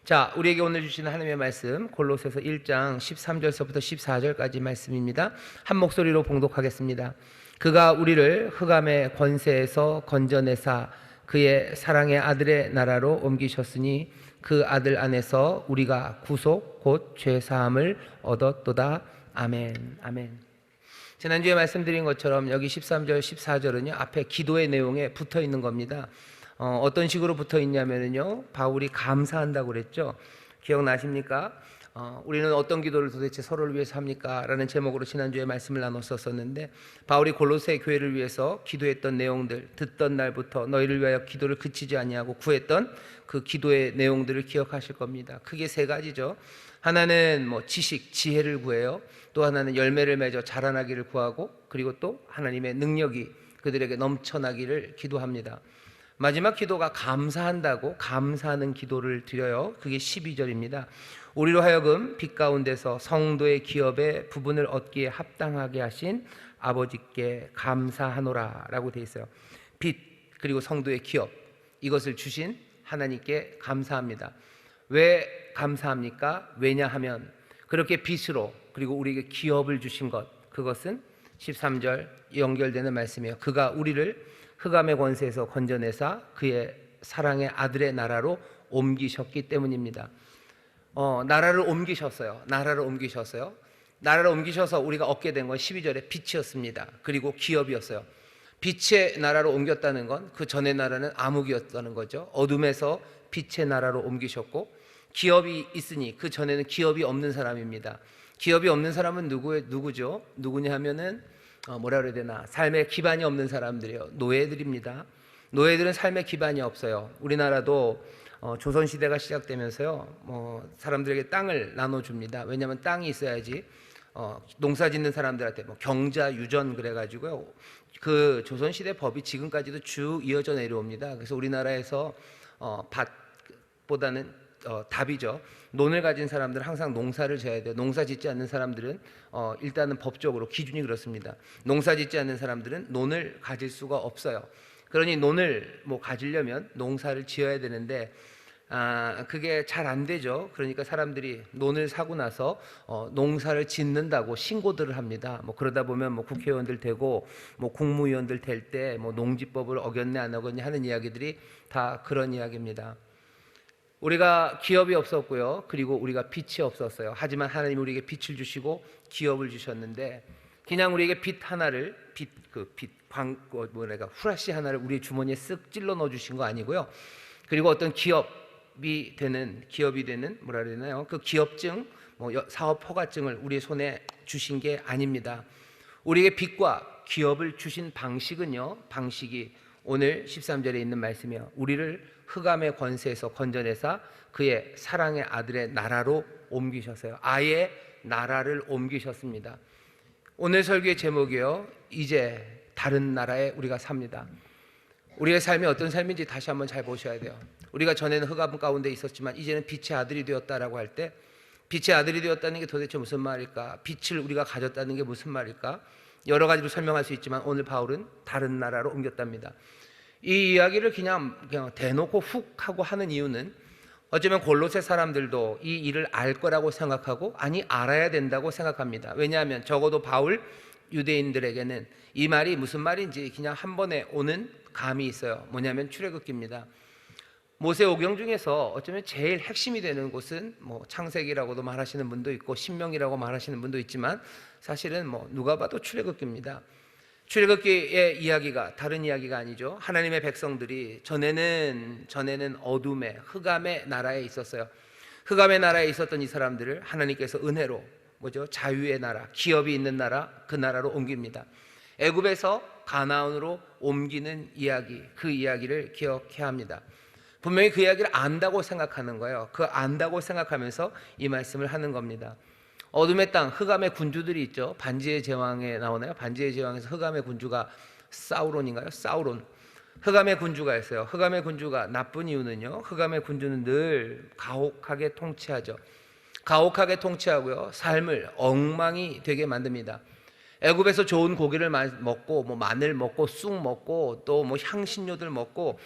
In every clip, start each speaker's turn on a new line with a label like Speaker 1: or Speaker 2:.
Speaker 1: 자, 우리에게 오늘 주시는 하나님의 말씀 골로새서 1장 13절서부터 14절까지 말씀입니다. 한 목소리로 봉독하겠습니다. 그가 우리를 흑암의 권세에서 건져내사 그의 사랑의 아들의 나라로 옮기셨으니 그 아들 안에서 우리가 구속 곧 죄사함을 얻었도다. 아멘. 아멘. 지난주에 말씀드린 것처럼 여기 13절 14절은요 앞에 기도의 내용에 붙어 있는 겁니다. 어떤 식으로 붙어 있냐면요 바울이 감사한다고 그랬죠. 기억나십니까? 우리는 어떤 기도를 도대체 서로를 위해서 합니까? 라는 제목으로 지난주에 말씀을 나눴었는데, 바울이 골로새 교회를 위해서 기도했던 내용들, 듣던 날부터 너희를 위하여 기도를 그치지 아니하고 구했던 그 기도의 내용들을 기억하실 겁니다. 크게 세 가지죠. 하나는 지식, 지혜를 구해요. 또 하나는 열매를 맺어 자라나기를 구하고, 그리고 또 하나님의 능력이 그들에게 넘쳐나기를 기도합니다. 마지막 기도가 감사한다고, 감사하는 기도를 드려요. 그게 12절입니다. 우리로 하여금 빛 가운데서 성도의 기업의 부분을 얻기에 합당하게 하신 아버지께 감사하노라 라고 되어 있어요. 빛 그리고 성도의 기업, 이것을 주신 하나님께 감사합니다. 왜 감사합니까? 왜냐하면 그렇게 빛으로 그리고 우리에게 기업을 주신 것, 그것은 13절 연결되는 말씀이에요. 그가 우리를 흑암의 권세에서 건져내사 그의 사랑의 아들의 나라로 옮기셨기 때문입니다. 나라를 옮기셨어요. 나라를 옮기셔서 우리가 얻게 된 건 12절에 빛이었습니다. 그리고 기업이었어요. 빛의 나라로 옮겼다는 건 그 전의 나라는 암흑이었다는 거죠. 어둠에서 빛의 나라로 옮기셨고, 기업이 있으니 그 전에는 기업이 없는 사람입니다. 기업이 없는 사람은 누구죠? 누구냐 하면은 뭐라 그래야 되나, 삶의 기반이 없는 사람들이에요. 노예들입니다. 노예들은 삶의 기반이 없어요. 우리나라도 조선시대가 시작되면서요 사람들에게 땅을 나눠줍니다. 왜냐하면 땅이 있어야지 농사 짓는 사람들한테 경자유전 그래가지고요, 그 조선시대 법이 지금까지도 쭉 이어져 내려옵니다. 그래서 우리나라에서 밭보다는 답이죠. 논을 가진 사람들은 항상 농사를 지어야 돼요. 농사 짓지 않는 사람들은 일단은 법적으로 기준이 그렇습니다. 농사 짓지 않는 사람들은 논을 가질 수가 없어요. 그러니 논을 가지려면 농사를 지어야 되는데 그게 잘 안 되죠. 그러니까 사람들이 논을 사고 나서 농사를 짓는다고 신고들을 합니다. 그러다 보면 국회의원들 되고 국무위원들 될 때 농지법을 어겼네 안 어겼냐 하는 이야기들이 다 그런 이야기입니다. 우리가 기업이 없었고요, 그리고 우리가 빛이 없었어요. 하지만 하나님이 우리에게 빛을 주시고 기업을 주셨는데, 그냥 우리에게 빛 하나를 후라시 하나를 우리 주머니에 쓱 찔러 넣어 주신 거 아니고요. 그리고 어떤 기업이 되는 뭐라 그래야 되나요? 그 기업증, 사업 허가증을 우리 손에 주신 게 아닙니다. 우리에게 빛과 기업을 주신 방식이 오늘 13절에 있는 말씀이에요. 우리를 흑암의 권세에서 건져내사 그의 사랑의 아들의 나라로 옮기셨어요. 아예 나라를 옮기셨습니다. 오늘 설교의 제목이요, 이제 다른 나라에 우리가 삽니다. 우리의 삶이 어떤 삶인지 다시 한번 잘 보셔야 돼요. 우리가 전에는 흑암 가운데 있었지만 이제는 빛의 아들이 되었다라고 할 때, 빛의 아들이 되었다는 게 도대체 무슨 말일까? 빛을 우리가 가졌다는 게 무슨 말일까? 여러 가지로 설명할 수 있지만 오늘 바울은 다른 나라로 옮겼답니다. 이 이야기를 그냥 대놓고 훅 하고 하는 이유는, 어쩌면 골로새 사람들도 이 일을 알 거라고 생각하고, 아니 알아야 된다고 생각합니다. 왜냐하면 적어도 바울 유대인들에게는 이 말이 무슨 말인지 그냥 한 번에 오는 감이 있어요. 뭐냐면 출애굽기입니다. 모세오경 중에서 어쩌면 제일 핵심이 되는 곳은 창세기라고도 말하시는 분도 있고 신명이라고 말하시는 분도 있지만, 사실은 누가 봐도 출애굽기입니다. 출애굽기의 이야기가 다른 이야기가 아니죠. 하나님의 백성들이 전에는 어둠의 흑암의 나라에 있었어요. 흑암의 나라에 있었던 이 사람들을 하나님께서 은혜로 자유의 나라, 기업이 있는 나라, 그 나라로 옮깁니다. 애굽에서 가나안으로 옮기는 이야기, 그 이야기를 기억해야 합니다. 분명히 그 이야기를 안다고 생각하는 거예요. 그 안다고 생각하면서 이 말씀을 하는 겁니다. 어둠의 땅, 흑암의 군주들이 있죠. 반지의 제왕에 나오나요? 반지의 제왕에서 흑암의 군주가 사우론인가요? 사우론. 흑암의 군주가 있어요. 흑암의 군주가 나쁜 이유는요, 흑암의 군주는 늘 가혹하게 통치하죠. 가혹하게 통치하고요, 삶을 엉망이 되게 만듭니다. 애굽에서 좋은 고기를 먹고 마늘 먹고 쑥 먹고 또 향신료들 먹고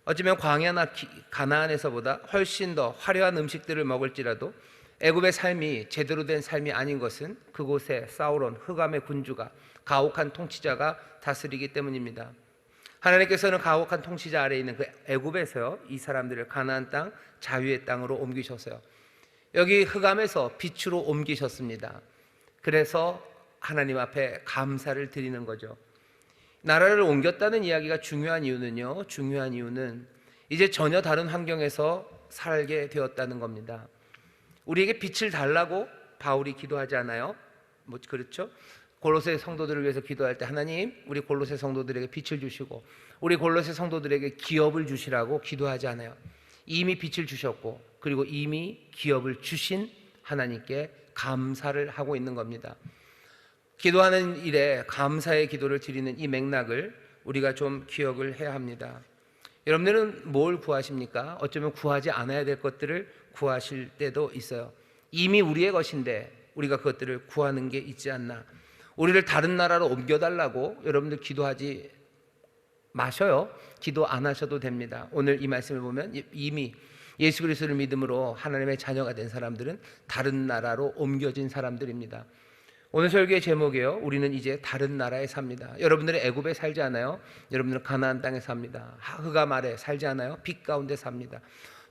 Speaker 1: 어쩌면 광야나 가나안에서보다 훨씬 더 화려한 음식들을 먹을지라도 애굽의 삶이 제대로 된 삶이 아닌 것은 그곳에 사울온 흑암의 군주가, 가혹한 통치자가 다스리기 때문입니다. 하나님께서는 가혹한 통치자 아래에 있는 그 애굽에서 이 사람들을 가나안 땅, 자유의 땅으로 옮기셨어요. 여기 흑암에서 빛으로 옮기셨습니다. 그래서 하나님 앞에 감사를 드리는 거죠. 나라를 옮겼다는 이야기가 중요한 이유는 이제 전혀 다른 환경에서 살게 되었다는 겁니다. 우리에게 빛을 달라고 바울이 기도하지 않아요? 그렇죠? 골로새 성도들을 위해서 기도할 때 하나님, 우리 골로새 성도들에게 빛을 주시고 우리 골로새 성도들에게 기업을 주시라고 기도하지 않아요. 이미 빛을 주셨고 그리고 이미 기업을 주신 하나님께 감사를 하고 있는 겁니다. 기도하는 일에 감사의 기도를 드리는 이 맥락을 우리가 좀 기억을 해야 합니다. 여러분들은 뭘 구하십니까? 어쩌면 구하지 않아야 될 것들을 구하실 때도 있어요. 이미 우리의 것인데 우리가 그것들을 구하는 게 있지 않나. 우리를 다른 나라로 옮겨달라고 여러분들 기도하지 마셔요. 기도 안 하셔도 됩니다. 오늘 이 말씀을 보면 이미 예수 그리스도를 믿음으로 하나님의 자녀가 된 사람들은 다른 나라로 옮겨진 사람들입니다. 오늘 설교의 제목이에요. 우리는 이제 다른 나라에 삽니다. 여러분들은 애굽에 살지 않아요. 여러분들은 가나안 땅에 삽니다. 흑암 아래 살지 않아요. 빛 가운데 삽니다.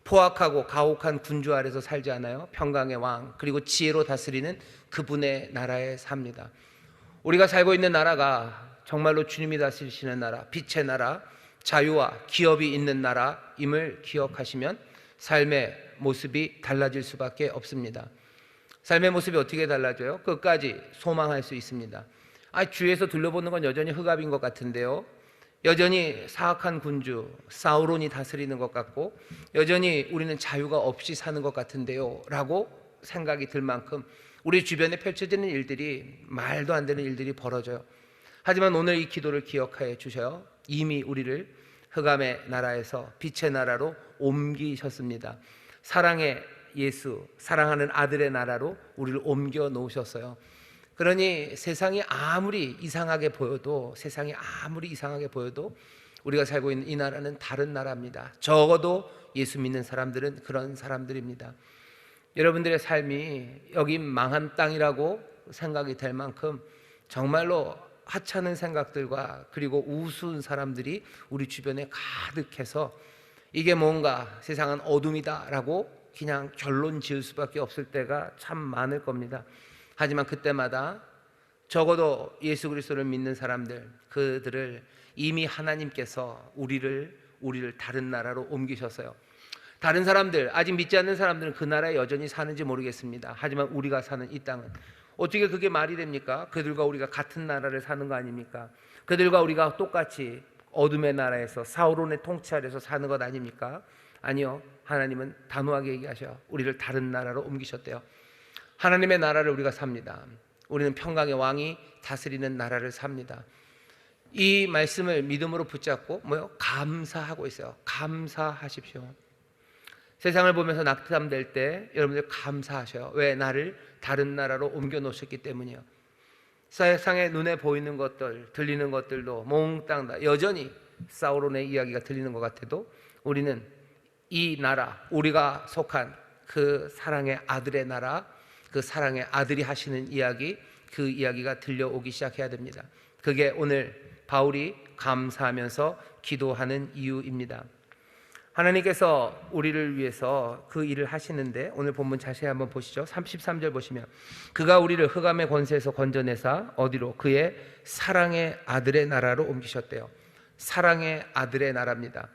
Speaker 1: 포악하고 가혹한 군주 아래서 살지 않아요. 평강의 왕 그리고 지혜로 다스리는 그분의 나라에 삽니다. 우리가 살고 있는 나라가 정말로 주님이 다스리시는 나라, 빛의 나라, 자유와 기업이 있는 나라임을 기억하시면 삶의 모습이 달라질 수밖에 없습니다. 삶의 모습이 어떻게 달라져요? 끝까지 소망할 수 있습니다. 주위에서 둘러보는 건 여전히 흑암인 것 같은데요, 여전히 사악한 군주 사울온이 다스리는 것 같고 여전히 우리는 자유가 없이 사는 것 같은데요 라고 생각이 들 만큼 우리 주변에 펼쳐지는 일들이 말도 안 되는 일들이 벌어져요. 하지만 오늘 이 기도를 기억해 주셔요. 이미 우리를 흑암의 나라에서 빛의 나라로 옮기셨습니다. 사랑의 예수, 사랑하는 아들의 나라로 우리를 옮겨 놓으셨어요. 그러니 세상이 아무리 이상하게 보여도 우리가 살고 있는 이 나라는 다른 나라입니다. 적어도 예수 믿는 사람들은 그런 사람들입니다. 여러분들의 삶이 여기 망한 땅이라고 생각이 될 만큼 정말로 하찮은 생각들과 그리고 우스운 사람들이 우리 주변에 가득해서 이게 뭔가 세상은 어둠이다 라고 그냥 결론 지을 수밖에 없을 때가 참 많을 겁니다. 하지만 그때마다 적어도 예수 그리스도를 믿는 사람들, 그들을 이미 하나님께서 우리를 다른 나라로 옮기셨어요. 다른 사람들, 아직 믿지 않는 사람들은 그 나라에 여전히 사는지 모르겠습니다. 하지만 우리가 사는 이 땅은 어떻게 그게 말이 됩니까? 그들과 우리가 같은 나라를 사는 거 아닙니까? 그들과 우리가 똑같이 어둠의 나라에서 사울온의 통치 아래서 사는 것 아닙니까? 아니요. 하나님은 단호하게 얘기하셔요. 우리를 다른 나라로 옮기셨대요. 하나님의 나라를 우리가 삽니다. 우리는 평강의 왕이 다스리는 나라를 삽니다. 이 말씀을 믿음으로 붙잡고 감사하고 있어요. 감사하십시오. 세상을 보면서 낙담될 때 여러분들 감사하셔요. 왜? 나를 다른 나라로 옮겨 놓으셨기 때문이요. 세상에 눈에 보이는 것들, 들리는 것들도 몽땅 다 여전히 사울온의 이야기가 들리는 것 같아도 우리는 이 나라, 우리가 속한 그 사랑의 아들의 나라, 그 사랑의 아들이 하시는 이야기, 그 이야기가 들려오기 시작해야 됩니다. 그게 오늘 바울이 감사하면서 기도하는 이유입니다. 하나님께서 우리를 위해서 그 일을 하시는데 오늘 본문 자세히 한번 보시죠. 33절 보시면 그가 우리를 흑암의 권세에서 건져내사 어디로? 그의 사랑의 아들의 나라로 옮기셨대요. 사랑의 아들의 나라입니다.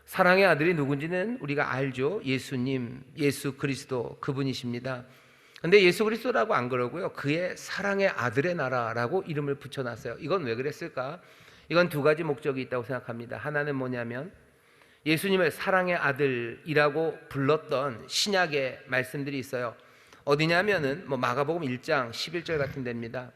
Speaker 1: 사랑의 아들이 누군지는 우리가 알죠. 예수님, 예수 그리스도 그분이십니다. 근데 예수 그리스도라고 안 그러고요, 그의 사랑의 아들의 나라라고 이름을 붙여놨어요. 이건 왜 그랬을까? 이건 두 가지 목적이 있다고 생각합니다. 하나는 뭐냐면 예수님을 사랑의 아들이라고 불렀던 신약의 말씀들이 있어요. 어디냐면은 마가복음 1장 11절 같은 데입니다.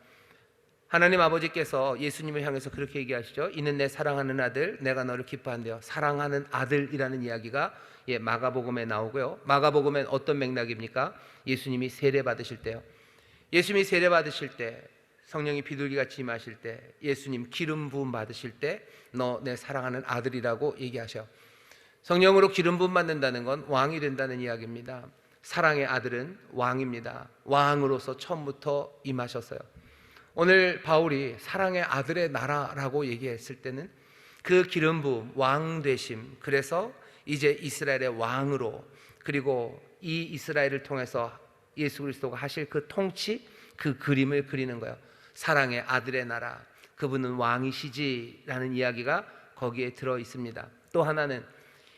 Speaker 1: 하나님 아버지께서 예수님을 향해서 그렇게 얘기하시죠. 이는 내 사랑하는 아들, 내가 너를 기뻐한대요. 사랑하는 아들이라는 이야기가 마가복음에 나오고요. 마가복음엔 어떤 맥락입니까? 예수님이 세례 받으실 때요. 예수님이 세례 받으실 때, 성령이 비둘기같이 임하실 때, 예수님 기름 부음 받으실 때 너 내 사랑하는 아들이라고 얘기하셔. 성령으로 기름 부음 받는다는 건 왕이 된다는 이야기입니다. 사랑의 아들은 왕입니다. 왕으로서 처음부터 임하셨어요. 오늘 바울이 사랑의 아들의 나라라고 얘기했을 때는 그 기름 부음, 왕 되심, 그래서 이제 이스라엘의 왕으로, 그리고 이 이스라엘을 통해서 예수 그리스도가 하실 그 통치, 그 그림을 그리는 거예요. 사랑의 아들의 나라, 그분은 왕이시지라는 이야기가 거기에 들어 있습니다. 또 하나는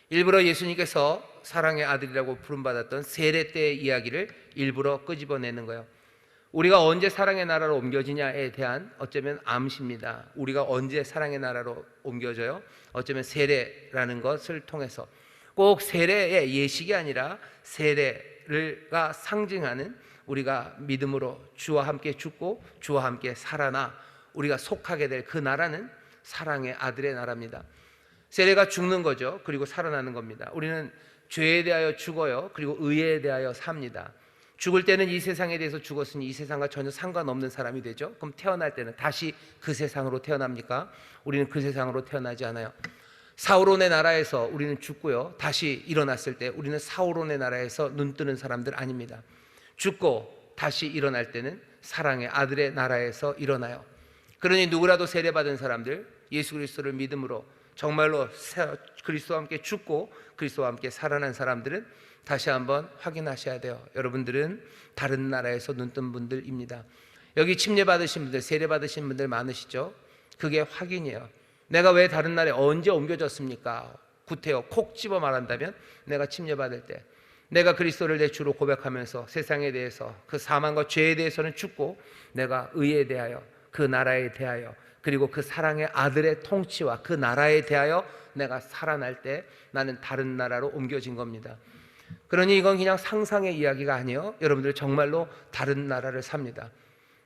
Speaker 1: 일부러 예수님께서 사랑의 아들이라고 부름받았던 세례 때의 이야기를 일부러 끄집어내는 거예요. 우리가 언제 사랑의 나라로 옮겨지냐에 대한 어쩌면 암시입니다. 우리가 언제 사랑의 나라로 옮겨져요? 어쩌면 세례라는 것을 통해서, 꼭 세례의 예식이 아니라 세례가 상징하는 우리가 믿음으로 주와 함께 죽고 주와 함께 살아나 우리가 속하게 될 그 나라는 사랑의 아들의 나라입니다. 세례가 죽는 거죠. 그리고 살아나는 겁니다. 우리는 죄에 대하여 죽어요. 그리고 의에 대하여 삽니다. 죽을 때는 이 세상에 대해서 죽었으니 이 세상과 전혀 상관없는 사람이 되죠. 그럼 태어날 때는 다시 그 세상으로 태어납니까? 우리는 그 세상으로 태어나지 않아요. 사울론의 나라에서 우리는 죽고요, 다시 일어났을 때 우리는 사울론의 나라에서 눈 뜨는 사람들 아닙니다. 죽고 다시 일어날 때는 사랑의 아들의 나라에서 일어나요. 그러니 누구라도 세례받은 사람들, 예수 그리스도를 믿음으로 정말로 그리스도와 함께 죽고 그리스도와 함께 살아난 사람들은 다시 한번 확인하셔야 돼요. 여러분들은 다른 나라에서 눈뜬 분들입니다. 여기 침례받으신 분들, 세례받으신 분들 많으시죠? 그게 확인이에요. 내가 왜 다른 나라에 언제 옮겨졌습니까? 구태여 콕 집어 말한다면 내가 침례받을 때 내가 그리스도를 내 주로 고백하면서 세상에 대해서, 그 사망과 죄에 대해서는 죽고 내가 의에 대하여, 그 나라에 대하여, 그리고 그 사랑의 아들의 통치와 그 나라에 대하여 내가 살아날 때 나는 다른 나라로 옮겨진 겁니다. 그러니 이건 그냥 상상의 이야기가 아니에요. 여러분들 정말로 다른 나라를 삽니다.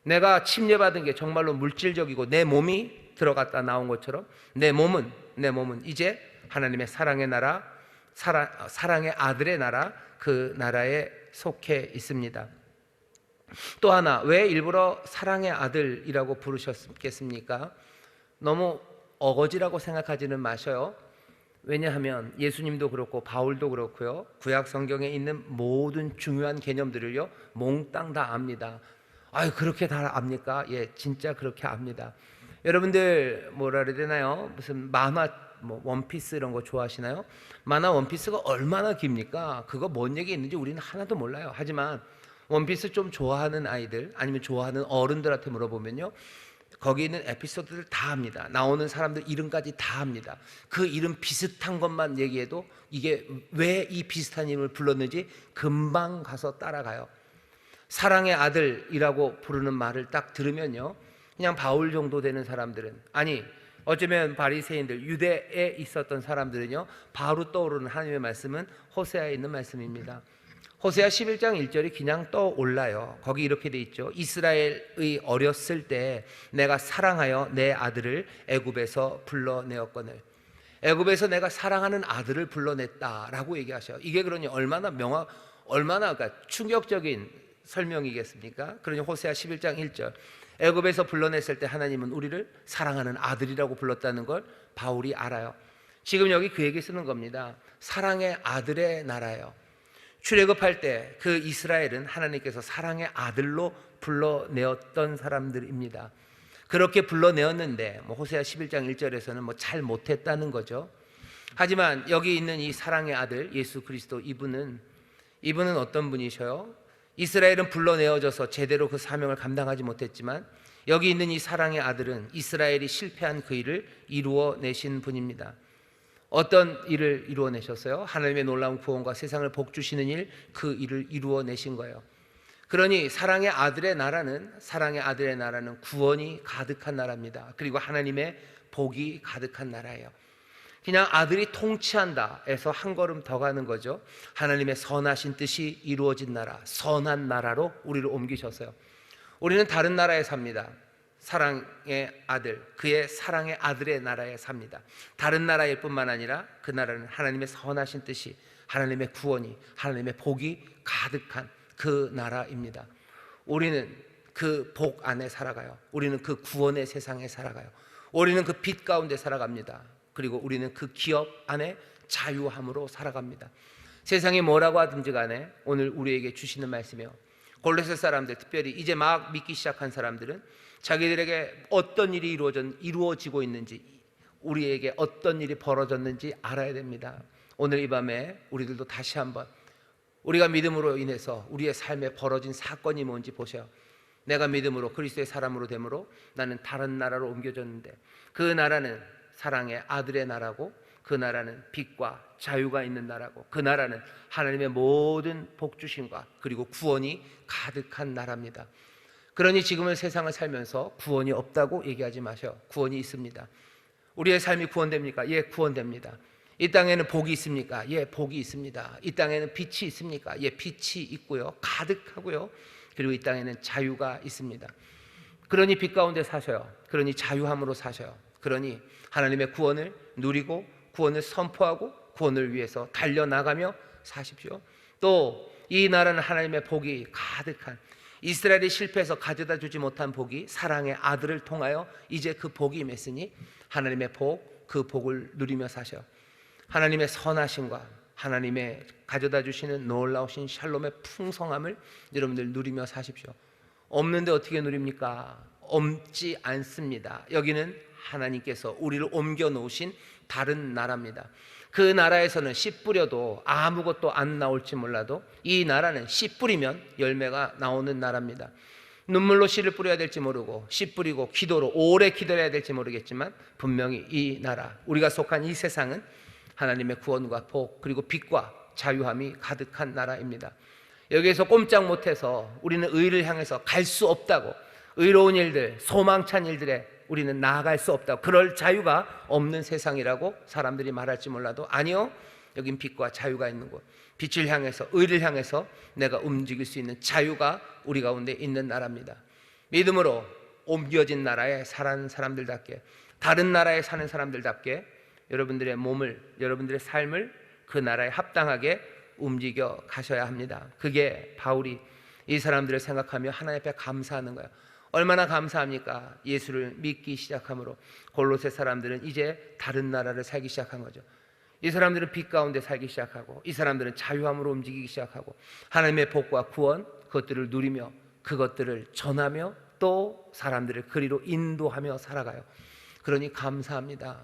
Speaker 1: 내가 침례받은 게 정말로 물질적이고 내 몸이 들어갔다 나온 것처럼 내 몸은 이제 하나님의 사랑의 나라, 사랑의 아들의 나라, 그 나라에 속해 있습니다. 또 하나, 왜 일부러 사랑의 아들이라고 부르셨겠습니까? 너무 어거지라고 생각하지는 마셔요. 왜냐하면 예수님도 그렇고 바울도 그렇고요, 구약 성경에 있는 모든 중요한 개념들을요 몽땅 다 압니다. 아유, 그렇게 다 압니까? 예, 진짜 그렇게 압니다. 여러분들 뭐라 그래야 되나요? 무슨 만화, 원피스 이런 거 좋아하시나요? 만화 원피스가 얼마나 깁니까? 그거 뭔 얘기 있는지 우리는 하나도 몰라요. 하지만 원피스 좀 좋아하는 아이들, 아니면 좋아하는 어른들한테 물어보면요, 거기 있는 에피소드들 다 합니다. 나오는 사람들 이름까지 다 합니다. 그 이름 비슷한 것만 얘기해도 이게 왜 이 비슷한 이름을 불렀는지 금방 가서 따라가요. 사랑의 아들이라고 부르는 말을 딱 들으면요, 그냥 바울 정도 되는 사람들은, 아니 어쩌면 바리새인들, 유대에 있었던 사람들은요, 바로 떠오르는 하나님의 말씀은 호세아에 있는 말씀입니다. 호세아 11장 1절이 그냥 떠올라요. 거기 이렇게 돼 있죠. 이스라엘의 어렸을 때 내가 사랑하여 내 아들을 애굽에서 불러내었거늘. 애굽에서 내가 사랑하는 아들을 불러냈다라고 얘기하셔요. 이게 그러니 얼마나 그러니까 충격적인 설명이겠습니까? 그러니 호세아 11장 1절, 애굽에서 불러냈을 때 하나님은 우리를 사랑하는 아들이라고 불렀다는 걸 바울이 알아요. 지금 여기 그 얘기 쓰는 겁니다. 사랑의 아들의 나라예요. 출애굽할 때 그 이스라엘은 하나님께서 사랑의 아들로 불러내었던 사람들입니다. 그렇게 불러내었는데 호세아 11장 1절에서는 잘 못했다는 거죠. 하지만 여기 있는 이 사랑의 아들 예수 그리스도, 이분은 어떤 분이셔요? 이스라엘은 불러내어져서 제대로 그 사명을 감당하지 못했지만 여기 있는 이 사랑의 아들은 이스라엘이 실패한 그 일을 이루어내신 분입니다. 어떤 일을 이루어내셨어요? 하나님의 놀라운 구원과 세상을 복주시는 일, 그 일을 이루어내신 거예요. 그러니 사랑의 아들의 나라는 구원이 가득한 나라입니다. 그리고 하나님의 복이 가득한 나라예요. 그냥 아들이 통치한다 해서 한 걸음 더 가는 거죠. 하나님의 선하신 뜻이 이루어진 나라, 선한 나라로 우리를 옮기셨어요. 우리는 다른 나라에 삽니다. 사랑의 아들, 그의 사랑의 아들의 나라에 삽니다. 다른 나라일 뿐만 아니라 그 나라는 하나님의 선하신 뜻이, 하나님의 구원이, 하나님의 복이 가득한 그 나라입니다. 우리는 그 복 안에 살아가요. 우리는 그 구원의 세상에 살아가요. 우리는 그 빛 가운데 살아갑니다. 그리고 우리는 그 기업 안에, 자유함으로 살아갑니다. 세상이 뭐라고 하든지 간에 오늘 우리에게 주시는 말씀이요, 골로새 사람들, 특별히 이제 막 믿기 시작한 사람들은 자기들에게 어떤 일이 이루어지고 있는지, 우리에게 어떤 일이 벌어졌는지 알아야 됩니다. 오늘 이 밤에 우리들도 다시 한번 우리가 믿음으로 인해서 우리의 삶에 벌어진 사건이 뭔지 보세요. 내가 믿음으로 그리스도의 사람으로 됨으로 나는 다른 나라로 옮겨졌는데, 그 나라는 사랑의 아들의 나라고, 그 나라는 빛과 자유가 있는 나라고, 그 나라는 하나님의 모든 복주심과 그리고 구원이 가득한 나라입니다. 그러니 지금은 세상을 살면서 구원이 없다고 얘기하지 마셔. 구원이 있습니다. 우리의 삶이 구원됩니까? 예, 구원됩니다. 이 땅에는 복이 있습니까? 예, 복이 있습니다. 이 땅에는 빛이 있습니까? 예, 빛이 있고요, 가득하고요. 그리고 이 땅에는 자유가 있습니다. 그러니 빛 가운데 사셔요. 그러니 자유함으로 사셔요. 그러니 하나님의 구원을 누리고 구원을 선포하고 구원을 위해서 달려나가며 사십시오. 또 이 나라는 하나님의 복이 가득한, 이스라엘이 실패해서 가져다 주지 못한 복이 사랑의 아들을 통하여 이제 그 복이 임했으니 하나님의 복, 그 복을 누리며 사셔. 하나님의 선하심과 하나님의 가져다 주시는 놀라우신 샬롬의 풍성함을 여러분들 누리며 사십시오. 없는데 어떻게 누립니까? 없지 않습니다. 여기는 하나님께서 우리를 옮겨 놓으신 다른 나라입니다. 그 나라에서는 씨 뿌려도 아무것도 안 나올지 몰라도 이 나라는 씨 뿌리면 열매가 나오는 나라입니다. 눈물로 씨를 뿌려야 될지 모르고 씨 뿌리고 기도로 오래 기도해야 될지 모르겠지만 분명히 이 나라, 우리가 속한 이 세상은 하나님의 구원과 복 그리고 빛과 자유함이 가득한 나라입니다. 여기에서 꼼짝 못해서 우리는 의를 향해서 갈 수 없다고, 의로운 일들, 소망찬 일들에 우리는 나아갈 수 없다고, 그럴 자유가 없는 세상이라고 사람들이 말할지 몰라도 아니요, 여긴 빛과 자유가 있는 곳, 빛을 향해서 의를 향해서 내가 움직일 수 있는 자유가 우리 가운데 있는 나라입니다. 믿음으로 옮겨진 나라에 사는 사람들답게, 다른 나라에 사는 사람들답게 여러분들의 몸을, 여러분들의 삶을 그 나라에 합당하게 움직여 가셔야 합니다. 그게 바울이 이 사람들을 생각하며 하나님 앞에 감사하는 거예요. 얼마나 감사합니까? 예수를 믿기 시작함으로 골로새 사람들은 이제 다른 나라를 살기 시작한 거죠. 이 사람들은 빛 가운데 살기 시작하고, 이 사람들은 자유함으로 움직이기 시작하고, 하나님의 복과 구원 그것들을 누리며 그것들을 전하며 또 사람들을 그리로 인도하며 살아가요. 그러니 감사합니다.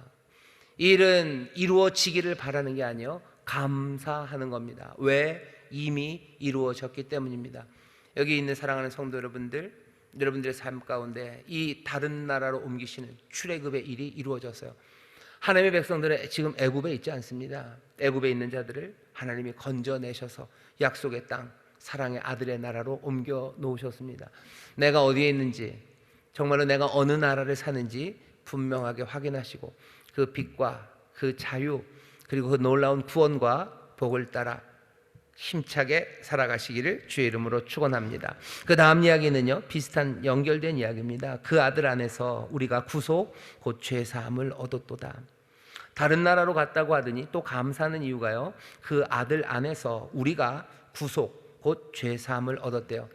Speaker 1: 일은 이루어지기를 바라는 게 아니요, 감사하는 겁니다. 왜? 이미 이루어졌기 때문입니다. 여기 있는 사랑하는 성도 여러분들, 여러분들의 삶 가운데 이 다른 나라로 옮기시는 출애굽의 일이 이루어졌어요. 하나님의 백성들은 지금 애굽에 있지 않습니다. 애굽에 있는 자들을 하나님이 건져내셔서 약속의 땅, 사랑의 아들의 나라로 옮겨 놓으셨습니다. 내가 어디에 있는지, 정말로 내가 어느 나라를 사는지 분명하게 확인하시고 그 빛과 그 자유 그리고 그 놀라운 구원과 복을 따라 힘차게 살아가시기를 주의 이름으로 축원합니다. 그 다음 이야기는요, 비슷한 연결된 이야기입니다. 그 아들 안에서 우리가 구속 곧 죄 사함을 얻었도다. 다른 나라로 갔다고 하더니 또 감사하는 이유가요, 그 아들 안에서 우리가 구속 곧 죄 사함을 얻었대요.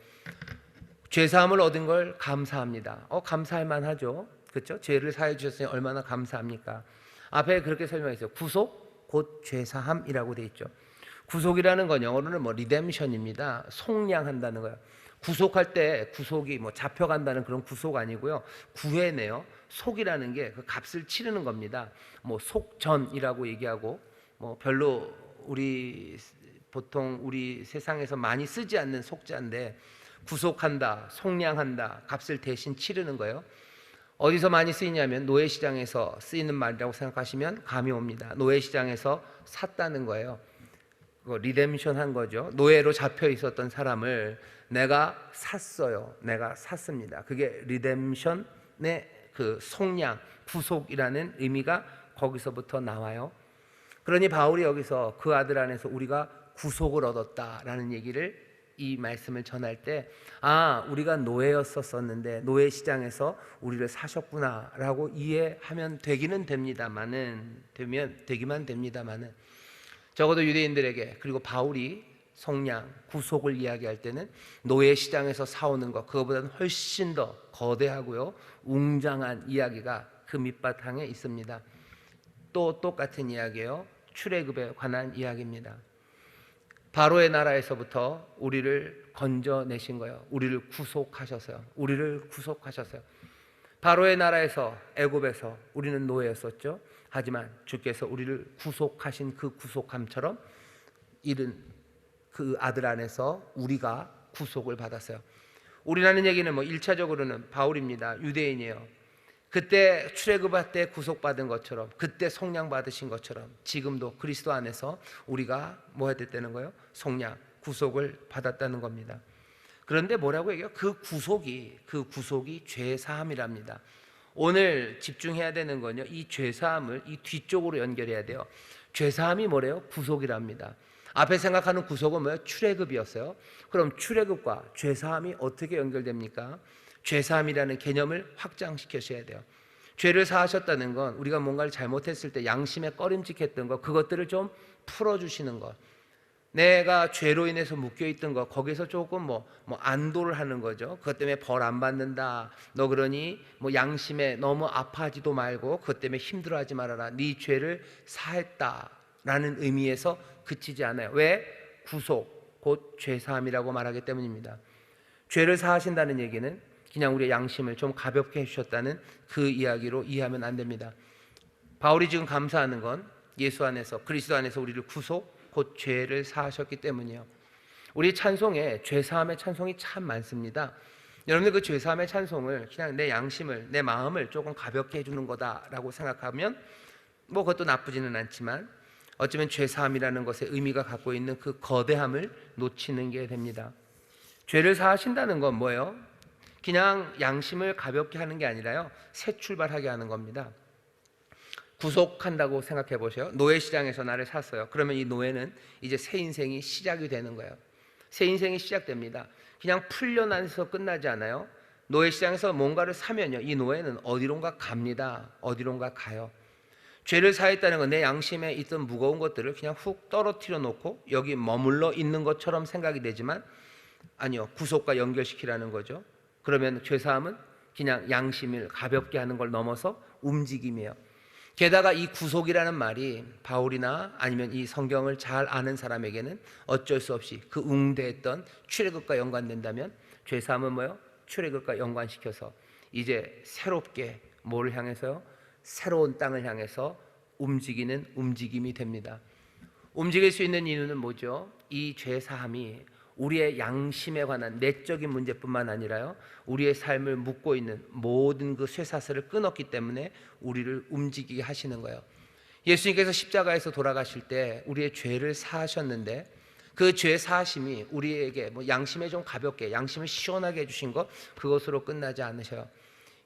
Speaker 1: 죄 사함을 얻은 걸 감사합니다. 감사할 만하죠. 그렇죠? 죄를 사해 주셨으니 얼마나 감사합니까? 앞에 그렇게 설명했어요. 구속 곧 죄 사함이라고 돼 있죠. 구속이라는 건 영어로는 리뎀션입니다. 속량한다는 거예요. 구속할 때 구속이 잡혀간다는 그런 구속 아니고요, 구해내요. 속이라는 게 그 값을 치르는 겁니다. 속전이라고 얘기하고, 별로 보통 우리 세상에서 많이 쓰지 않는 속자인데, 구속한다, 속량한다, 값을 대신 치르는 거예요. 어디서 많이 쓰이냐면 노예시장에서 쓰이는 말이라고 생각하시면 감이 옵니다. 노예시장에서 샀다는 거예요. 리뎀션 한 거죠. 노예로 잡혀 있었던 사람을 내가 샀어요. 내가 샀습니다. 그게 리뎀션의 그 속량, 구속이라는 의미가 거기서부터 나와요. 그러니 바울이 여기서 그 아들 안에서 우리가 구속을 얻었다라는 얘기를, 이 말씀을 전할 때, 우리가 노예였었는데 노예 시장에서 우리를 사셨구나라고 이해하면 되기만 됩니다만은 적어도 유대인들에게, 그리고 바울이 속량, 구속을 이야기할 때는 노예 시장에서 사오는 것, 그거보다는 훨씬 더 거대하고요, 웅장한 이야기가 그 밑바탕에 있습니다. 또 똑같은 이야기예요. 출애굽에 관한 이야기입니다. 바로의 나라에서부터 우리를 건져내신 거예요. 우리를 구속하셨어요. 우리를 구속하셨어요. 바로의 나라에서, 애굽에서 우리는 노예였었죠. 하지만 주께서 우리를 구속하신 그 구속함처럼 이른 그 아들 안에서 우리가 구속을 받았어요. 우리라는 얘기는 1차적으로는 바울입니다. 유대인이에요. 그때 출애굽할 때 구속받은 것처럼, 그때 속량 받으신 것처럼 지금도 그리스도 안에서 우리가 뭐 해야 됐다는 거예요? 속량, 구속을 받았다는 겁니다. 그런데 뭐라고 얘기해요? 그 구속이 죄사함이랍니다. 오늘 집중해야 되는 건요, 이 죄사함을 이 뒤쪽으로 연결해야 돼요. 죄사함이 뭐래요? 구속이랍니다. 앞에 생각하는 구속은 뭐예요? 출애굽이었어요. 그럼 출애굽과 죄사함이 어떻게 연결됩니까? 죄사함이라는 개념을 확장시키셔야 돼요. 죄를 사하셨다는 건 우리가 뭔가를 잘못했을 때 양심에 꺼림직했던 것, 그것들을 좀 풀어주시는 것. 내가 죄로 인해서 묶여있던 것, 거기서 조금 안도를 하는 거죠. 그것 때문에 벌 안 받는다. 너 그러니 양심에 너무 아파하지도 말고 그것 때문에 힘들어하지 말아라. 네 죄를 사했다라는 의미에서 그치지 않아요. 왜? 구속, 곧 죄사함이라고 말하기 때문입니다. 죄를 사하신다는 얘기는 그냥 우리의 양심을 좀 가볍게 해주셨다는 그 이야기로 이해하면 안 됩니다. 바울이 지금 감사하는 건 예수 안에서, 그리스도 안에서 우리를 구속, 곧 죄를 사하셨기 때문이에요. 우리 찬송에 죄사함의 찬송이 참 많습니다. 여러분들 그 죄사함의 찬송을 그냥 내 양심을, 내 마음을 조금 가볍게 해주는 거다라고 생각하면 그것도 나쁘지는 않지만 어쩌면 죄사함이라는 것의 의미가 갖고 있는 그 거대함을 놓치는 게 됩니다. 죄를 사하신다는 건 뭐예요? 그냥 양심을 가볍게 하는 게 아니라요, 새 출발하게 하는 겁니다. 구속한다고 생각해 보세요. 노예시장에서 나를 샀어요. 그러면 이 노예는 이제 새 인생이 시작이 되는 거예요. 새 인생이 시작됩니다. 그냥 풀려나서 끝나지 않아요. 노예시장에서 뭔가를 사면요, 이 노예는 어디론가 갑니다. 어디론가 가요. 죄를 사했다는 건 내 양심에 있던 무거운 것들을 그냥 훅 떨어뜨려 놓고 여기 머물러 있는 것처럼 생각이 되지만 아니요, 구속과 연결시키라는 거죠. 그러면 죄사함은 그냥 양심을 가볍게 하는 걸 넘어서 움직임이에요. 게다가 이 구속이라는 말이 바울이나 아니면 이 성경을 잘 아는 사람에게는 어쩔 수 없이 그 웅대했던 출애굽과 연관된다면, 죄사함은 뭐예요? 출애굽과 연관시켜서 이제 새롭게 뭘 향해서요? 새로운 땅을 향해서 움직이는 움직임이 됩니다. 움직일 수 있는 이유는 뭐죠? 이 죄사함이 우리의 양심에 관한 내적인 문제뿐만 아니라요, 우리의 삶을 묶고 있는 모든 그 쇠사슬을 끊었기 때문에 우리를 움직이게 하시는 거예요. 예수님께서 십자가에서 돌아가실 때 우리의 죄를 사하셨는데 그 죄 사하심이 우리에게 양심에 좀 가볍게, 양심을 시원하게 해주신 것, 그것으로 끝나지 않으셔요.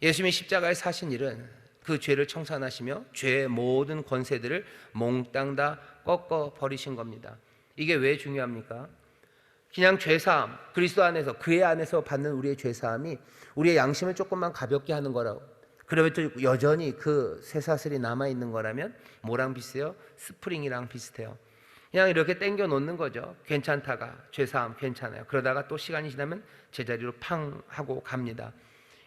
Speaker 1: 예수님이 십자가에 사신 일은 그 죄를 청산하시며 죄의 모든 권세들을 몽땅 다 꺾어 버리신 겁니다. 이게 왜 중요합니까? 그냥 죄사함, 그리스도 안에서, 그의 안에서 받는 우리의 죄사함이 우리의 양심을 조금만 가볍게 하는 거라고. 그러면 또 여전히 그 쇠사슬이 남아있는 거라면 뭐랑 비슷해요? 스프링이랑 비슷해요. 그냥 이렇게 당겨 놓는 거죠. 괜찮다가, 죄사함 괜찮아요. 그러다가 또 시간이 지나면 제자리로 팡 하고 갑니다.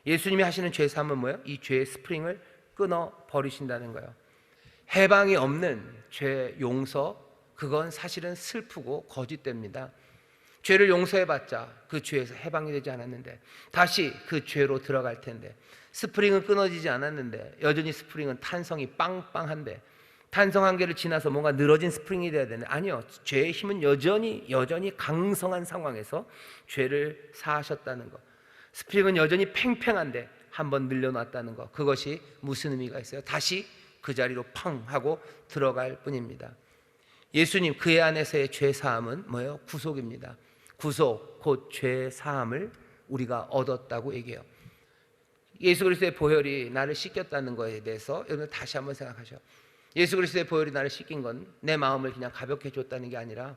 Speaker 1: 예수님이 하시는 죄사함은 뭐예요? 이 죄의 스프링을 끊어 버리신다는 거예요. 해방이 없는 죄 용서, 그건 사실은 슬프고 거짓됩니다. 죄를 용서해봤자 그 죄에서 해방이 되지 않았는데 다시 그 죄로 들어갈 텐데, 스프링은 끊어지지 않았는데 여전히 스프링은 탄성이 빵빵한데, 탄성 한계를 지나서 뭔가 늘어진 스프링이 돼야 되는데 아니요, 죄의 힘은 여전히 강성한 상황에서 죄를 사하셨다는 것. 스프링은 여전히 팽팽한데 한번 늘려놨다는 것, 그것이 무슨 의미가 있어요? 다시 그 자리로 팡 하고 들어갈 뿐입니다. 예수님 그의 안에서의 죄사함은 뭐예요? 구속입니다. 구속, 곧 죄사함을 우리가 얻었다고 얘기해요. 예수 그리스도의 보혈이 나를 씻겼다는 것에 대해서 여러분 다시 한번 생각하셔. 예수 그리스도의 보혈이 나를 씻긴 건 내 마음을 그냥 가볍게 줬다는 게 아니라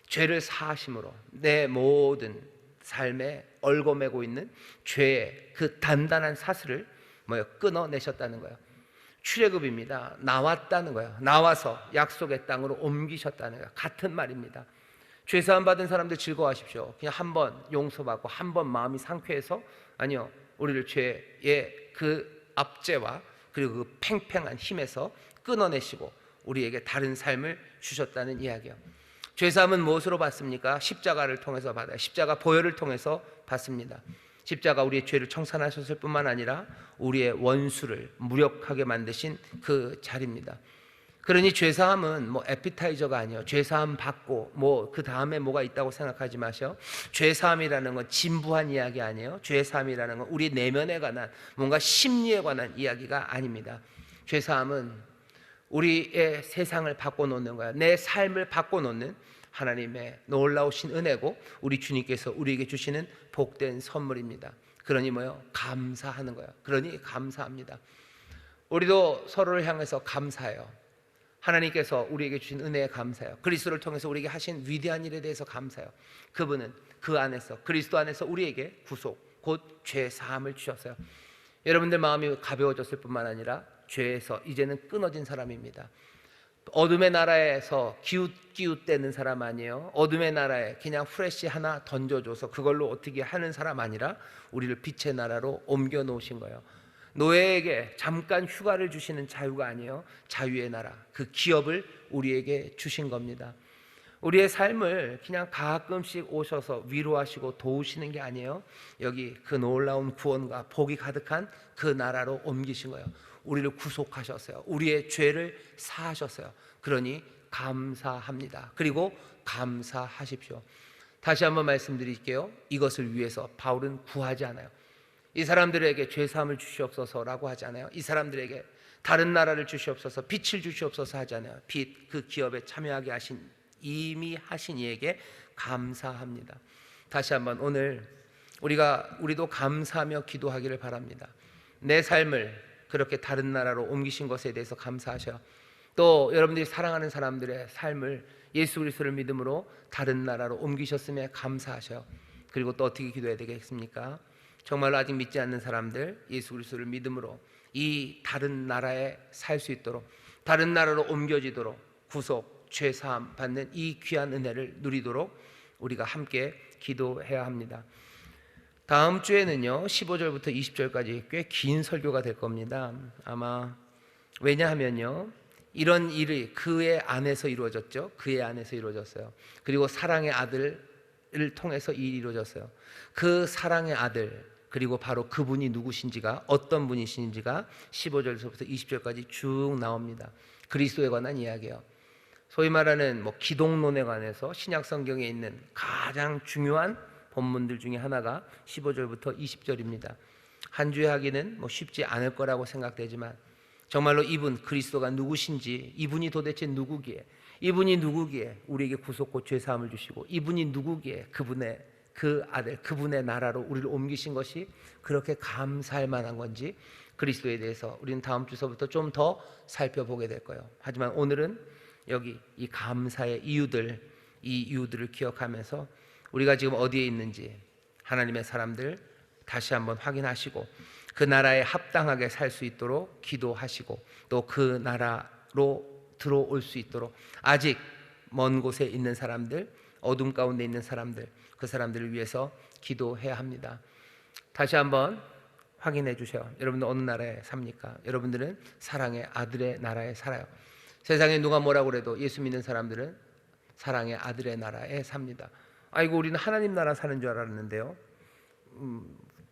Speaker 1: 죄를 사하심으로 내 모든 삶에 얽어매고 있는 죄의 그 단단한 사슬을 끊어내셨다는 거예요. 출애굽입니다. 나왔다는 거예요. 나와서 약속의 땅으로 옮기셨다는 거예요. 같은 말입니다. 죄사함 받은 사람들 즐거워하십시오. 그냥 한 번 용서받고 한 번 마음이 상쾌해서, 아니요, 우리를 죄의 그 압제와 그리고 그 팽팽한 힘에서 끊어내시고 우리에게 다른 삶을 주셨다는 이야기예요. 죄사함은 무엇으로 받습니까? 십자가를 통해서 받아요. 십자가 보혈을 통해서 받습니다. 십자가 우리의 죄를 청산하셨을 뿐만 아니라 우리의 원수를 무력하게 만드신 그 자리입니다. 그러니 죄사함은 뭐 에피타이저가 아니에요. 죄사함 받고 뭐 그 다음에 뭐가 있다고 생각하지 마셔. 죄사함이라는 건 진부한 이야기 아니에요. 죄사함이라는 건 우리 내면에 관한 뭔가 심리에 관한 이야기가 아닙니다. 죄사함은 우리의 세상을 바꿔놓는 거야. 내 삶을 바꿔놓는 하나님의 놀라우신 은혜고 우리 주님께서 우리에게 주시는 복된 선물입니다. 그러니 뭐요? 감사하는 거예요. 그러니 감사합니다. 우리도 서로를 향해서 감사해요. 하나님께서 우리에게 주신 은혜에 감사해요. 그리스도를 통해서 우리에게 하신 위대한 일에 대해서 감사해요. 그분은 그 안에서 그리스도 안에서 우리에게 구속 곧 죄 사함을 주셨어요. 여러분들 마음이 가벼워졌을 뿐만 아니라 죄에서 이제는 끊어진 사람입니다. 어둠의 나라에서 기웃기웃대는 사람 아니에요. 어둠의 나라에 그냥 후레쉬 하나 던져줘서 그걸로 어떻게 하는 사람 아니라 우리를 빛의 나라로 옮겨 놓으신 거예요. 노예에게 잠깐 휴가를 주시는 자유가 아니에요. 자유의 나라, 그 기업을 우리에게 주신 겁니다. 우리의 삶을 그냥 가끔씩 오셔서 위로하시고 도우시는 게 아니에요. 여기 그 놀라운 구원과 복이 가득한 그 나라로 옮기신 거예요. 우리를 구속하셨어요. 우리의 죄를 사하셨어요. 그러니 감사합니다. 그리고 감사하십시오. 다시 한번 말씀드릴게요. 이것을 위해서 바울은 구하지 않아요. 이 사람들에게 죄사함을 주시옵소서라고 하지 않아요. 이 사람들에게 다른 나라를 주시옵소서, 빛을 주시옵소서 하지 않아요. 빛, 그 기업에 참여하게 하신 이미 하신 이에게 감사합니다. 다시 한번 오늘 우리도 감사하며 기도하기를 바랍니다. 내 삶을 그렇게 다른 나라로 옮기신 것에 대해서 감사하셔요. 또 여러분들이 사랑하는 사람들의 삶을 예수 그리스도를 믿음으로 다른 나라로 옮기셨음에 감사하셔요. 그리고 또 어떻게 기도해야 되겠습니까? 정말로 아직 믿지 않는 사람들 예수 그리스도를 믿음으로 이 다른 나라에 살 수 있도록, 다른 나라로 옮겨지도록, 구속, 죄사함 받는 이 귀한 은혜를 누리도록 우리가 함께 기도해야 합니다. 다음 주에는요 15절부터 20절까지 꽤 긴 설교가 될 겁니다. 아마 왜냐하면요 이런 일이 그의 안에서 이루어졌죠. 그의 안에서 이루어졌어요. 그리고 사랑의 아들을 통해서 이 일이 이루어졌어요. 그 사랑의 아들, 그리고 바로 그분이 누구신지가, 어떤 분이신지가 15절부터 20절까지 쭉 나옵니다. 그리스도에 관한 이야기예요. 소위 말하는 기독론에 관해서 신약 성경에 있는 가장 중요한 본문들 중에 하나가 15절부터 20절입니다. 한 주에 하기는 쉽지 않을 거라고 생각되지만 정말로 이분 그리스도가 누구신지, 이분이 도대체 누구기에, 이분이 누구기에 우리에게 구속과 죄사함을 주시고, 이분이 누구기에 그분의 그 아들, 그분의 나라로 우리를 옮기신 것이 그렇게 감사할 만한 건지 그리스도에 대해서 우리는 다음 주서부터 좀 더 살펴보게 될 거예요. 하지만 오늘은 여기 이 감사의 이유들, 이 이유들을 기억하면서 우리가 지금 어디에 있는지 하나님의 사람들 다시 한번 확인하시고 그 나라에 합당하게 살 수 있도록 기도하시고 또 그 나라로 들어올 수 있도록 아직 먼 곳에 있는 사람들, 어둠 가운데 있는 사람들, 그 사람들을 위해서 기도해야 합니다. 다시 한번 확인해 주세요. 여러분들 어느 나라에 삽니까? 여러분들은 사랑의 아들의 나라에 살아요. 세상에 누가 뭐라고 그래도 예수 믿는 사람들은 사랑의 아들의 나라에 삽니다. 아이고 우리는 하나님 나라 사는 줄 알았는데요.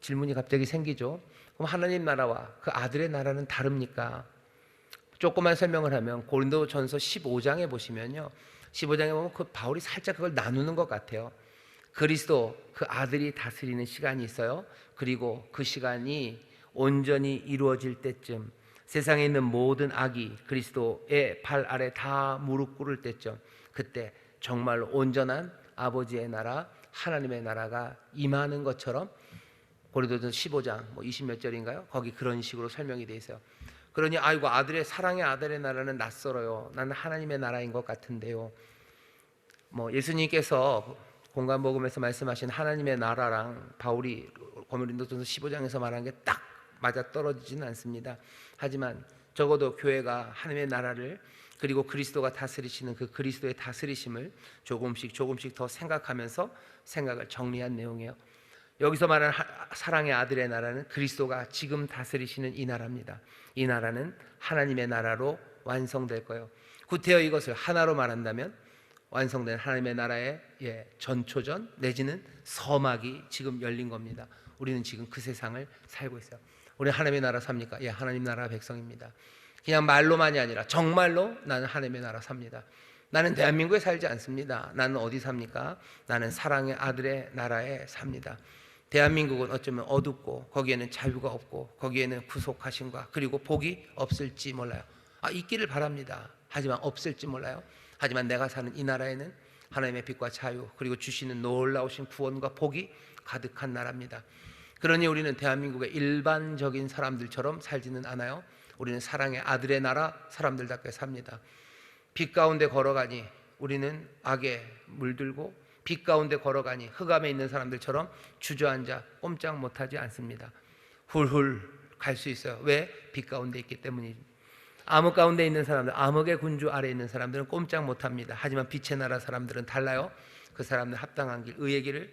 Speaker 1: 질문이 갑자기 생기죠. 그럼 하나님 나라와 그 아들의 나라는 다릅니까? 조금만 설명을 하면 고린도전서 15장에 보시면요, 15장에 보면 그 바울이 살짝 그걸 나누는 것 같아요. 그리스도 그 아들이 다스리는 시간이 있어요. 그리고 그 시간이 온전히 이루어질 때쯤, 세상에 있는 모든 악이 그리스도의 발 아래 다 무릎 꿇을 때쯤, 그때 정말로 온전한 아버지의 나라, 하나님의 나라가 임하는 것처럼 고린도전서 15장 20몇 절인가요? 거기 그런 식으로 설명이 돼 있어요. 그러니 아이고 사랑의 아들의 나라는 낯설어요. 나는 하나님의 나라인 것 같은데요. 예수님께서 공간복음에서 말씀하신 하나님의 나라랑 바울이 고린도전서 15장에서 말한 게 딱 맞아 떨어지지는 않습니다. 하지만 적어도 교회가 하나님의 나라를, 그리고 그리스도가 다스리시는 그 그리스도의 다스리심을 조금씩 더 생각하면서 생각을 정리한 내용이에요. 여기서 말하는 사랑의 아들의 나라는 그리스도가 지금 다스리시는 이 나라입니다. 이 나라는 하나님의 나라로 완성될 거예요. 구태여 이것을 하나로 말한다면 완성된 하나님의 나라의 전초전 내지는 서막이 지금 열린 겁니다. 우리는 지금 그 세상을 살고 있어요. 우리는 하나님의 나라 삽니까? 예, 하나님 나라 백성입니다. 그냥 말로만이 아니라 정말로 나는 하나님의 나라 삽니다. 나는 대한민국에 살지 않습니다. 나는 어디 삽니까? 나는 사랑의 아들의 나라에 삽니다. 대한민국은 어쩌면 어둡고 거기에는 자유가 없고 거기에는 구속하심과 그리고 복이 없을지 몰라요. 있기를 바랍니다. 하지만 없을지 몰라요. 하지만 내가 사는 이 나라에는 하나님의 빛과 자유 그리고 주시는 놀라우신 구원과 복이 가득한 나라입니다. 그러니 우리는 대한민국의 일반적인 사람들처럼 살지는 않아요. 우리는 사랑의 아들의 나라 사람들답게 삽니다. 빛 가운데 걸어가니 우리는 악에 물들고 빛 가운데 걸어가니 흑암에 있는 사람들처럼 주저앉아 꼼짝 못하지 않습니다. 훌훌 갈 수 있어요. 왜? 빛 가운데 있기 때문입니다. 암흑 가운데 있는 사람들, 암흑의 군주 아래에 있는 사람들은 꼼짝 못합니다. 하지만 빛의 나라 사람들은 달라요. 그 사람들 합당한 길, 의의 길을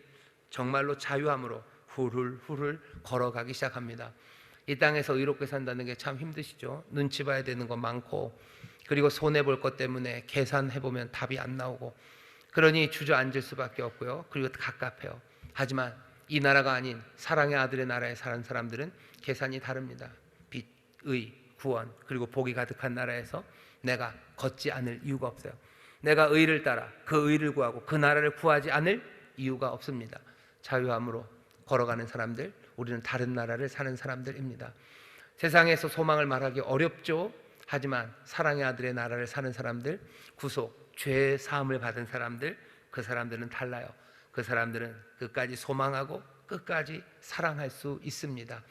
Speaker 1: 정말로 자유함으로 훌훌 걸어가기 시작합니다. 이 땅에서 의롭게 산다는 게 참 힘드시죠. 눈치 봐야 되는 거 많고 그리고 손해볼 것 때문에 계산해보면 답이 안 나오고 그러니 주저앉을 수밖에 없고요. 그리고 갑갑해요. 하지만 이 나라가 아닌 사랑의 아들의 나라에 사는 사람들은 계산이 다릅니다. 빛, 의, 구원 그리고 복이 가득한 나라에서 내가 걷지 않을 이유가 없어요. 내가 의를 따라 그 의를 구하고 그 나라를 구하지 않을 이유가 없습니다. 자유함으로 걸어가는 사람들, 우리는 다른 나라를 사는 사람들입니다. 세상에서 소망을 말하기 어렵죠. 하지만 사랑의 아들의 나라를 사는 사람들, 구속, 죄 사함을 받은 사람들, 그 사람들은 달라요. 그 사람들은 끝까지 소망하고 끝까지 사랑할 수 있습니다.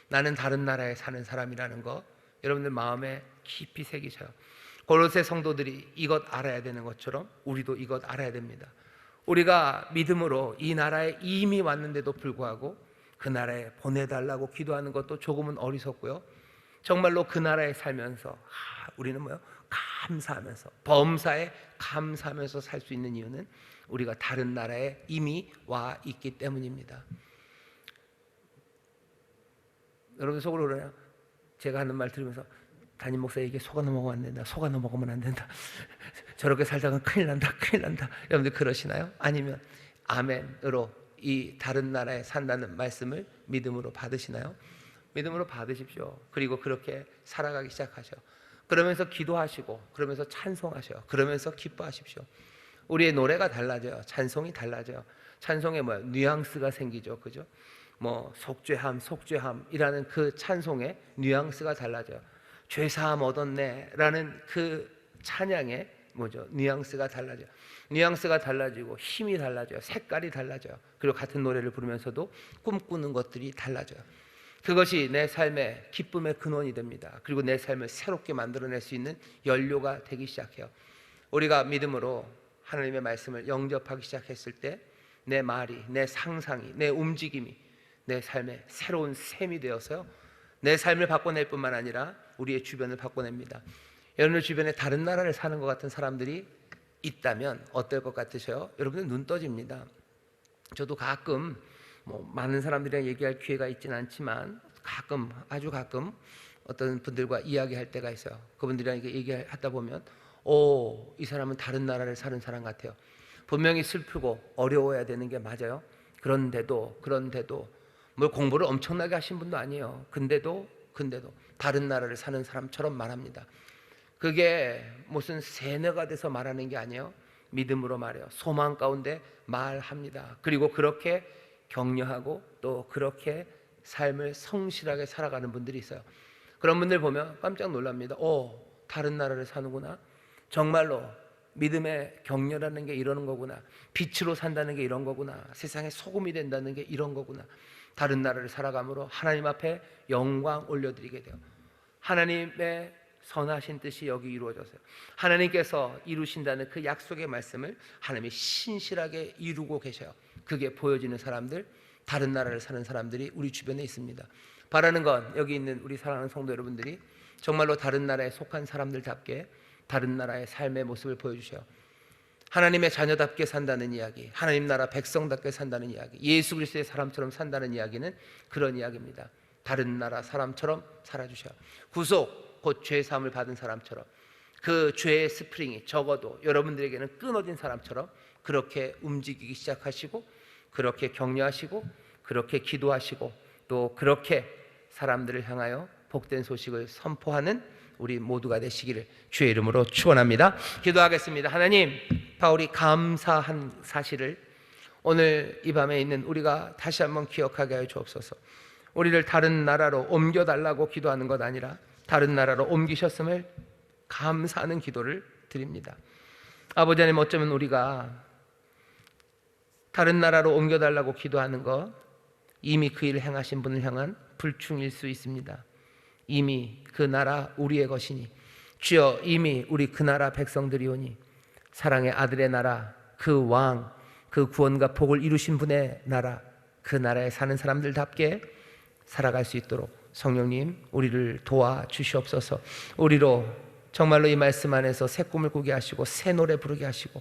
Speaker 1: 나는 다른 나라에 사는 사람이라는 거 여러분들 마음에 깊이 새기셔요. 골로새 성도들이 이것 알아야 되는 것처럼 우리도 이것 알아야 됩니다. 우리가 믿음으로 이 나라에 이미 왔는데도 불구하고 그 나라에 보내달라고 기도하는 것도 조금은 어리석고요. 정말로 그 나라에 살면서 우리는 감사하면서 범사에 감사하면서 살 수 있는 이유는 우리가 다른 나라에 이미 와 있기 때문입니다. 여러분 속으로 그러나요? 제가 하는 말 들으면서 담임 목사에게 속아 넘어가면 안 된다. 속아 넘어가면 안 된다. 저렇게 살다가 큰일 난다. 여러분들 그러시나요? 아니면 아멘으로 이 다른 나라에 산다는 말씀을 믿음으로 받으시나요? 믿음으로 받으십시오. 그리고 그렇게 살아가기 시작하셔. 그러면서 기도하시고 그러면서 찬송하셔. 그러면서 기뻐하십시오. 우리의 노래가 달라져요. 찬송이 달라져요. 찬송에 뉘앙스가 생기죠. 그죠? 속죄함이라는 그 찬송의 뉘앙스가 달라져요. 죄사함 얻었네 라는 그 찬양의 뉘앙스가 달라져요. 뉘앙스가 달라지고 힘이 달라져요. 색깔이 달라져요. 그리고 같은 노래를 부르면서도 꿈꾸는 것들이 달라져요. 그것이 내 삶의 기쁨의 근원이 됩니다. 그리고 내 삶을 새롭게 만들어낼 수 있는 연료가 되기 시작해요. 우리가 믿음으로 하나님의 말씀을 영접하기 시작했을 때 내 말이, 내 상상이, 내 움직임이 내 삶의 새로운 셈이 되어서요, 내 삶을 바꿔낼 뿐만 아니라 우리의 주변을 바꿔냅니다. 여러분의 주변에 다른 나라를 사는 것 같은 사람들이 있다면 어떨 것 같으셔요? 여러분은 눈 떠집니다. 저도 가끔 많은 사람들이랑 얘기할 기회가 있지는 않지만 아주 가끔 어떤 분들과 이야기할 때가 있어요. 그분들이랑 얘기하다 보면 이 사람은 다른 나라를 사는 사람 같아요. 분명히 슬프고 어려워야 되는 게 맞아요. 그런데도 뭘 공부를 엄청나게 하신 분도 아니에요. 근데도 다른 나라를 사는 사람처럼 말합니다. 그게 무슨 세뇌가 돼서 말하는 게 아니에요. 믿음으로 말해요. 소망 가운데 말합니다. 그리고 그렇게 격려하고 또 그렇게 삶을 성실하게 살아가는 분들이 있어요. 그런 분들 보면 깜짝 놀랍니다. 다른 나라를 사는구나. 정말로 믿음의 격려라는 게 이러는 거구나. 빛으로 산다는 게 이런 거구나. 세상에 소금이 된다는 게 이런 거구나. 다른 나라를 살아감으로 하나님 앞에 영광 올려드리게 돼요. 하나님의 선하신 뜻이 여기 이루어졌어요. 하나님께서 이루신다는 그 약속의 말씀을 하나님이 신실하게 이루고 계셔요. 그게 보여지는 사람들, 다른 나라를 사는 사람들이 우리 주변에 있습니다. 바라는 건 여기 있는 우리 사랑하는 성도 여러분들이 정말로 다른 나라에 속한 사람들답게 다른 나라의 삶의 모습을 보여주셔요. 하나님의 자녀답게 산다는 이야기, 하나님 나라 백성답게 산다는 이야기, 예수 그리스도의 사람처럼 산다는 이야기는 그런 이야기입니다. 다른 나라 사람처럼 살아주셔요. 구속, 곧 죄사함을 받은 사람처럼, 그 죄의 스프링이 적어도 여러분들에게는 끊어진 사람처럼 그렇게 움직이기 시작하시고, 그렇게 격려하시고, 그렇게 기도하시고, 또 그렇게 사람들을 향하여 복된 소식을 선포하는 우리 모두가 되시기를 주의 이름으로 축원합니다. 기도하겠습니다. 하나님, 바울이 감사한 사실을 오늘 이 밤에 있는 우리가 다시 한번 기억하게 하여 주옵소서. 우리를 다른 나라로 옮겨달라고 기도하는 것 아니라 다른 나라로 옮기셨음을 감사하는 기도를 드립니다. 아버지 하나님, 어쩌면 우리가 다른 나라로 옮겨달라고 기도하는 것, 이미 그 일을 행하신 분을 향한 불충일 수 있습니다. 이미 그 나라 우리의 것이니, 주여, 이미 우리 그 나라 백성들이오니, 사랑의 아들의 나라, 그 왕, 그 구원과 복을 이루신 분의 나라, 그 나라에 사는 사람들답게 살아갈 수 있도록 성령님, 우리를 도와주시옵소서. 우리로 정말로 이 말씀 안에서 새 꿈을 꾸게 하시고 새 노래 부르게 하시고,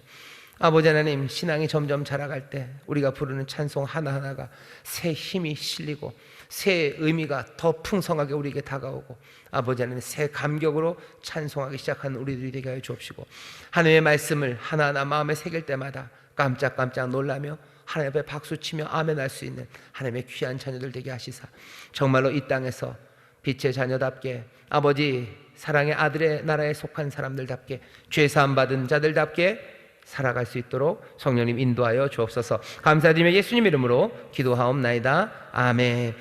Speaker 1: 아버지 하나님, 신앙이 점점 자라갈 때 우리가 부르는 찬송 하나하나가 새 힘이 실리고 새 의미가 더 풍성하게 우리에게 다가오고, 아버지 하나님, 새 감격으로 찬송하기 시작하는 우리들이 되게 하여 주옵시고, 하나님의 말씀을 하나하나 마음에 새길 때마다 깜짝깜짝 놀라며 하나님 앞에 박수치며 아멘할 수 있는 하나님의 귀한 자녀들 되게 하시사, 정말로 이 땅에서 빛의 자녀답게, 아버지 사랑의 아들의 나라에 속한 사람들답게, 죄사함 받은 자들답게 살아갈 수 있도록 성령님 인도하여 주옵소서. 감사드리며 예수님 이름으로 기도하옵나이다. 아멘.